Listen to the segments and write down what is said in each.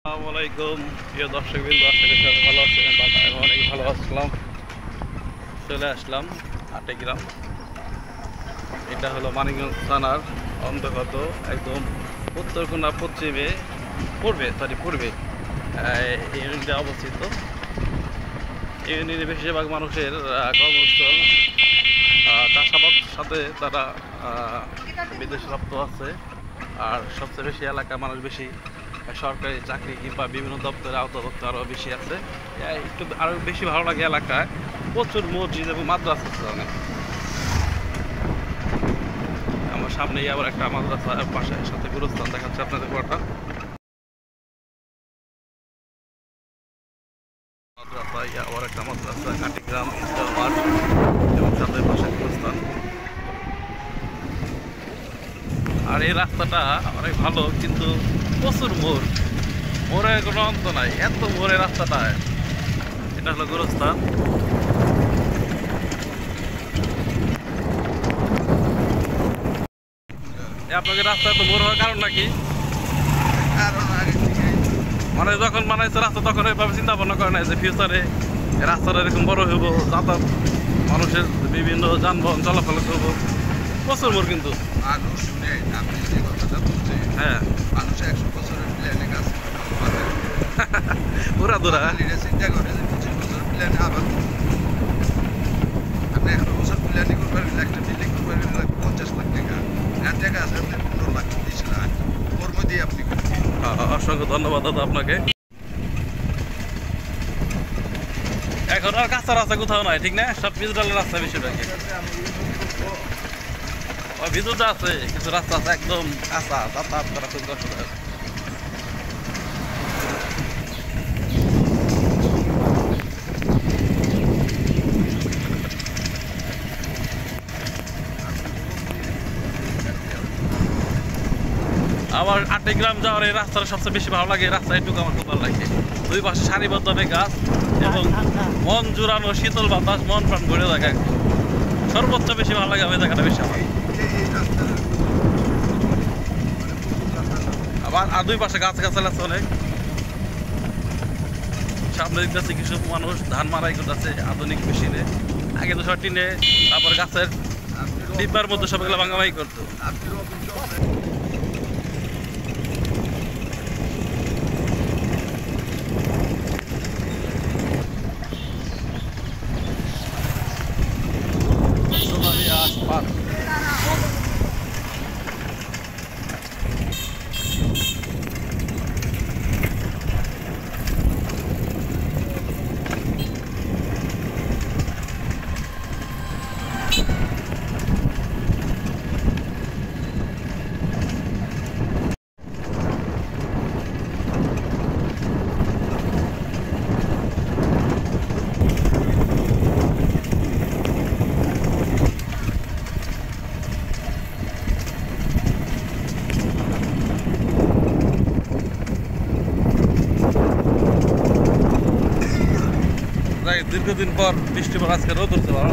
আসসালামু আলাইকুম প্রিয় দর্শকবৃন্দ, আশা করি সবাই ভালো আছেন। আমি অনেক ভালো আসলাম, চলে আসলাম আটেগ্রাম। এটা হলো মানিকগঞ্জ থানার অন্তর্গত, একদম উত্তরকোনা পশ্চিমে পূর্বে এই ইউনিয়নটা অবস্থিত। এই ইউনিয়নে বেশিরভাগ মানুষের কর্মস্থল চাষাবাদ সাথে তারা বিদেশে রপ্ত আছে। আর সবচেয়ে বেশি এলাকা মানুষ বেশি সরকারি চাকরি কিংবা বিভিন্ন দপ্তরে আওতাভুক্ত আরও বেশি আছে। একটু আরও বেশি ভালো লাগে এলাকায় প্রচুর মসজিদ এবং মাদ্রাসা আছে অনেক। আমার সামনেই আবার একটা মাদ্রাসা, পাশে সাথে গুরুস্থান দেখাচ্ছে আপনাদের পুরোটা মাদ্রাসা। আবার একটা মাদ্রাসা, কাটিগ্রাম ইস্টার মাঠ এবং সাথে পাশে গুরুস্থান। আর এই রাস্তাটা অনেক ভালো, কিন্তু প্রচুর মোড়ের কোনো অন্ত নাই, এত মোড়ের রাস্তাটা। এটা হলো গুরুস্থান। আপনাদের রাস্তা এত মোড় হওয়ার কারণ নাকি? মানে যখন বানাইছে রাস্তা তখন এভাবে চিন্তা ভাবনা করে নাই যে ফিউচারে রাস্তাটা এরকম বড় হইব, যাতায়াত মানুষের বিভিন্ন যানবাহন চলাফল করবো। প্রচুর মোড় কিন্তু। হ্যাঁ, মানুষ 100 বছরের প্ল্যানে কাজ পুরা দূরা চিন্তা করে যে 25 বছরের প্ল্যানে আবার আপনি 100 বছর প্ল্যানিং করবেন, একটা বিল্ডিং করবেন 50 লাখ টাকা, আর টাকা আছে আপনি 15 লাখ 20 লাখ, ওর মধ্যেই আপনি অসংখ্য ধন্যবাদ দাদা আপনাকে। এখন আর কাঁচা রাস্তা কোথাও নাই, ঠিক না? সব পিচডালের রাস্তা বেশিরভাগই। ভিতরটা আছে, কিছু রাস্তা আছে একদম কাঁচা, যাতায়াত করা খুব কষ্ট হয়। আমার আটেগ্রাম যাওয়ার এই রাস্তাটা সবচেয়ে বেশি ভালো লাগে। এই রাস্তা একটু আমার খুব ভালো লাগে, দুই পাশে সারিবদ্ধভাবে গাছ এবং মন জুড়ানো শীতল বাতাস, মন প্রাণ ভরে থাকে। সর্বোচ্চ বেশি ভালো লাগে ওই জায়গাটা বেশি আমার। আবার আর দুই পাশে গাছ গাছালি আছে অনেক। সামনে দেখতেছে কিছু মানুষ ধান মারাই করতেছে আধুনিক মেশিনে। আগে তো সব টিনে, তারপর গাছের ডিব্বার মধ্যে সবগুলো ভাঙাভাঙি করতো। আশপাশ দীর্ঘদিন পর বৃষ্টি পর আজকে রোদ উঠতে পারো।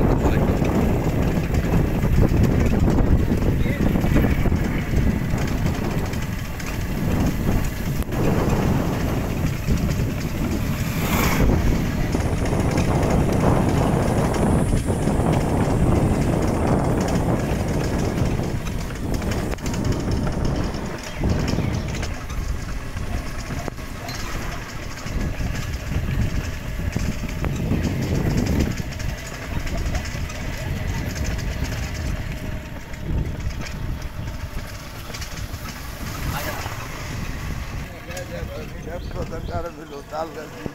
প্রধান কারণ হলো তাল গাছ দিয়ে